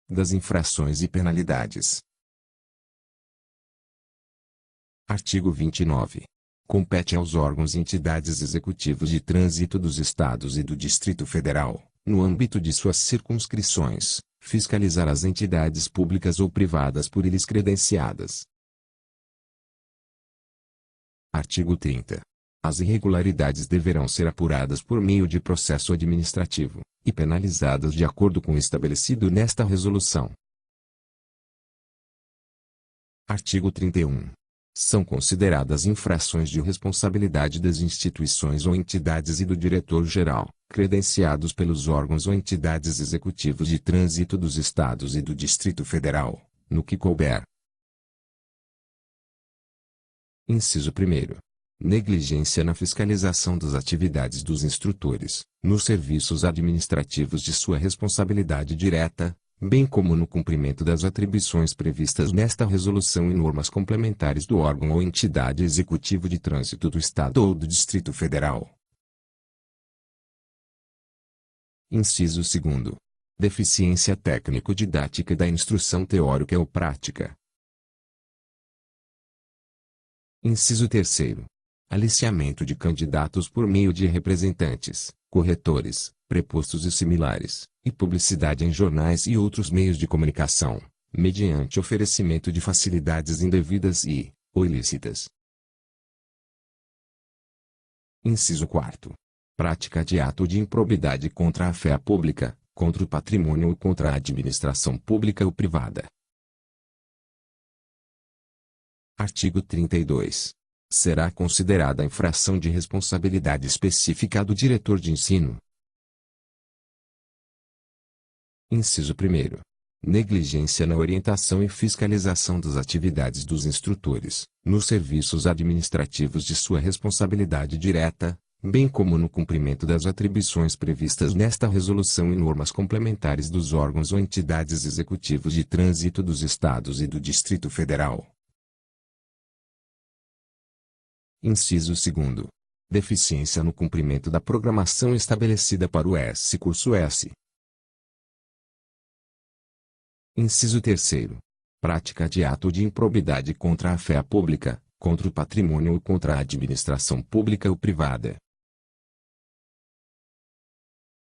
das infrações e penalidades. Artigo 29. Compete aos órgãos e entidades executivos de trânsito dos Estados e do Distrito Federal, no âmbito de suas circunscrições, fiscalizar as entidades públicas ou privadas por eles credenciadas. Artigo 30. As irregularidades deverão ser apuradas por meio de processo administrativo, e penalizadas de acordo com o estabelecido nesta resolução. Artigo 31. São consideradas infrações de responsabilidade das instituições ou entidades e do diretor-geral, credenciados pelos órgãos ou entidades executivos de trânsito dos Estados e do Distrito Federal, no que couber. Inciso 1º. Negligência na fiscalização das atividades dos instrutores, nos serviços administrativos de sua responsabilidade direta, bem como no cumprimento das atribuições previstas nesta resolução e normas complementares do órgão ou entidade executivo de trânsito do Estado ou do Distrito Federal. Inciso 2º. Deficiência técnico-didática da instrução teórica ou prática. Inciso 3º. Aliciamento de candidatos por meio de representantes, corretores, prepostos e similares, e publicidade em jornais e outros meios de comunicação, mediante oferecimento de facilidades indevidas ou ilícitas. Inciso 4º. Prática de ato de improbidade contra a fé pública, contra o patrimônio ou contra a administração pública ou privada. Artigo 32. Será considerada infração de responsabilidade específica do diretor de ensino. Inciso 1º. Negligência na orientação e fiscalização das atividades dos instrutores, nos serviços administrativos de sua responsabilidade direta, bem como no cumprimento das atribuições previstas nesta resolução e normas complementares dos órgãos ou entidades executivos de trânsito dos Estados e do Distrito Federal. Inciso 2º. Deficiência no cumprimento da programação estabelecida para o curso S. Inciso 3º. Prática de ato de improbidade contra a fé pública, contra o patrimônio ou contra a administração pública ou privada.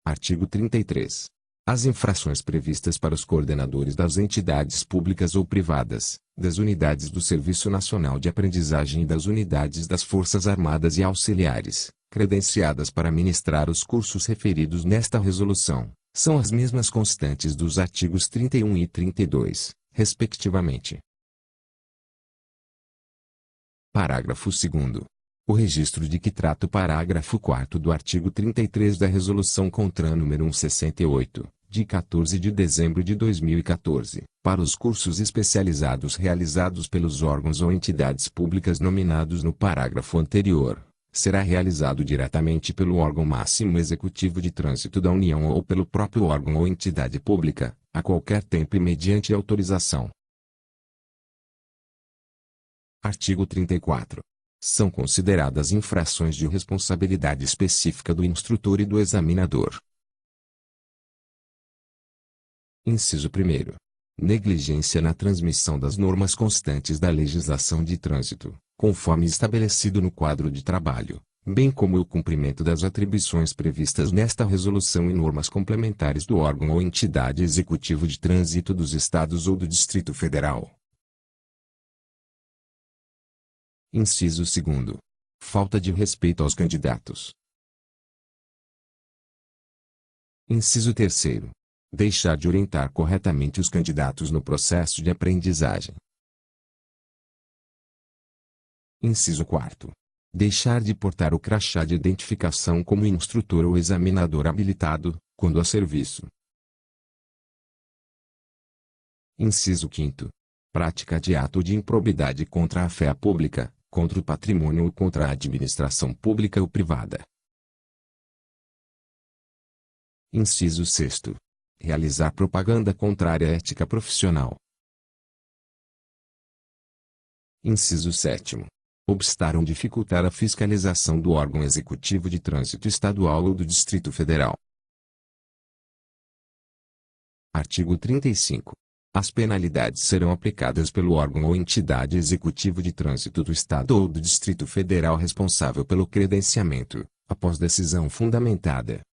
Artigo 33. As infrações previstas para os coordenadores das entidades públicas ou privadas, das unidades do Serviço Nacional de Aprendizagem e das unidades das Forças Armadas e Auxiliares, credenciadas para ministrar os cursos referidos nesta resolução, são as mesmas constantes dos artigos 31 e 32, respectivamente. Parágrafo 2º. O registro de que trata o parágrafo 4º do artigo 33 da Resolução CONTRAN nº 168, de 14 de dezembro de 2014, para os cursos especializados realizados pelos órgãos ou entidades públicas nominados no parágrafo anterior, será realizado diretamente pelo órgão máximo executivo de trânsito da União ou pelo próprio órgão ou entidade pública, a qualquer tempo e mediante autorização. Artigo 34. São consideradas infrações de responsabilidade específica do instrutor e do examinador. Inciso 1º. Negligência na transmissão das normas constantes da legislação de trânsito, conforme estabelecido no quadro de trabalho, bem como o cumprimento das atribuições previstas nesta resolução e normas complementares do órgão ou entidade executivo de trânsito dos Estados ou do Distrito Federal. Inciso 2º. Falta de respeito aos candidatos. Inciso 3º. Deixar de orientar corretamente os candidatos no processo de aprendizagem. Inciso 4º. Deixar de portar o crachá de identificação como instrutor ou examinador habilitado, quando a serviço. Inciso 5º. Prática de ato de improbidade contra a fé pública, contra o patrimônio ou contra a administração pública ou privada. Inciso 6º. Realizar propaganda contrária à ética profissional. Inciso 7º. Obstar ou dificultar a fiscalização do órgão executivo de trânsito estadual ou do Distrito Federal. Artigo 35. As penalidades serão aplicadas pelo órgão ou entidade executivo de trânsito do Estado ou do Distrito Federal responsável pelo credenciamento, após decisão fundamentada.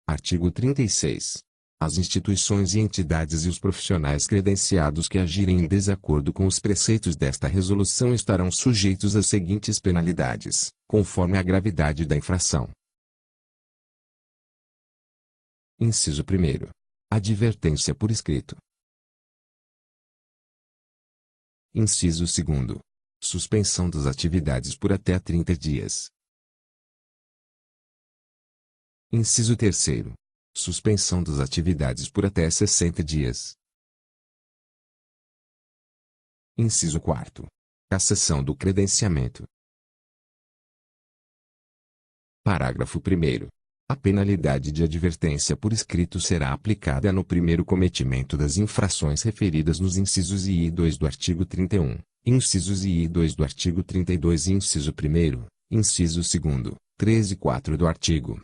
Artigo 36. As instituições e entidades e os profissionais credenciados que agirem em desacordo com os preceitos desta resolução estarão sujeitos às seguintes penalidades, conforme a gravidade da infração. Inciso 1º. Advertência por escrito. Inciso 2º. Suspensão das atividades por até 30 dias. Inciso 3º. Suspensão das atividades por até 60 dias. Inciso 4º. Cassação do credenciamento. Parágrafo 1º. A penalidade de advertência por escrito será aplicada no primeiro cometimento das infrações referidas nos incisos I e 2 do artigo 31, incisos I e 2 do artigo 32 e inciso 1º, inciso 2º, 3 e 4 do artigo.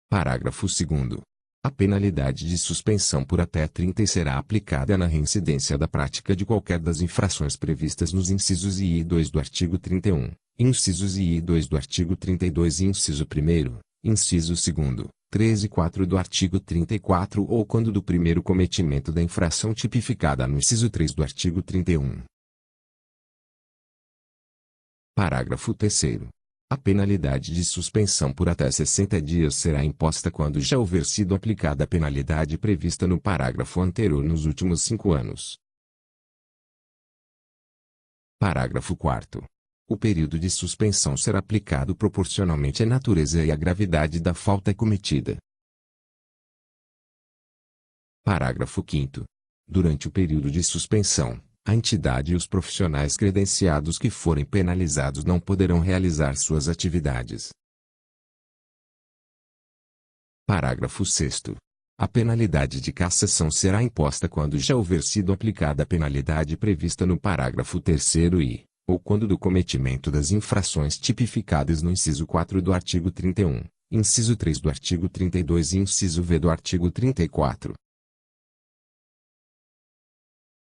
Parágrafo 2º. A penalidade de suspensão por até 30 será aplicada na reincidência da prática de qualquer das infrações previstas nos incisos I e 2 do artigo 31, incisos I e 2 do artigo 32 e inciso 1º, inciso 2º, 3 e 4 do artigo 34 ou quando do primeiro cometimento da infração tipificada no inciso 3 do artigo 31. Parágrafo 3º. A penalidade de suspensão por até 60 dias será imposta quando já houver sido aplicada a penalidade prevista no parágrafo anterior nos últimos 5 anos. Parágrafo 4º. O período de suspensão será aplicado proporcionalmente à natureza e à gravidade da falta cometida. Parágrafo 5º. Durante o período de suspensão, a entidade e os profissionais credenciados que forem penalizados não poderão realizar suas atividades. Parágrafo 6º. A penalidade de cassação será imposta quando já houver sido aplicada a penalidade prevista no parágrafo 3º e, ou quando do cometimento das infrações tipificadas no inciso 4 do artigo 31, inciso 3 do artigo 32 e inciso V do artigo 34.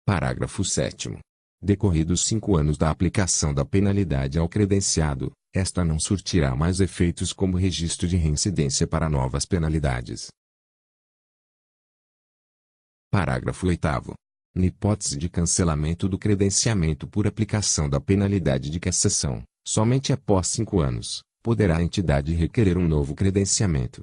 Parágrafo 7º. Decorridos 5 anos da aplicação da penalidade ao credenciado, esta não surtirá mais efeitos como registro de reincidência para novas penalidades. Parágrafo 8º. Na hipótese de cancelamento do credenciamento por aplicação da penalidade de cassação, somente após 5 anos, poderá a entidade requerer um novo credenciamento.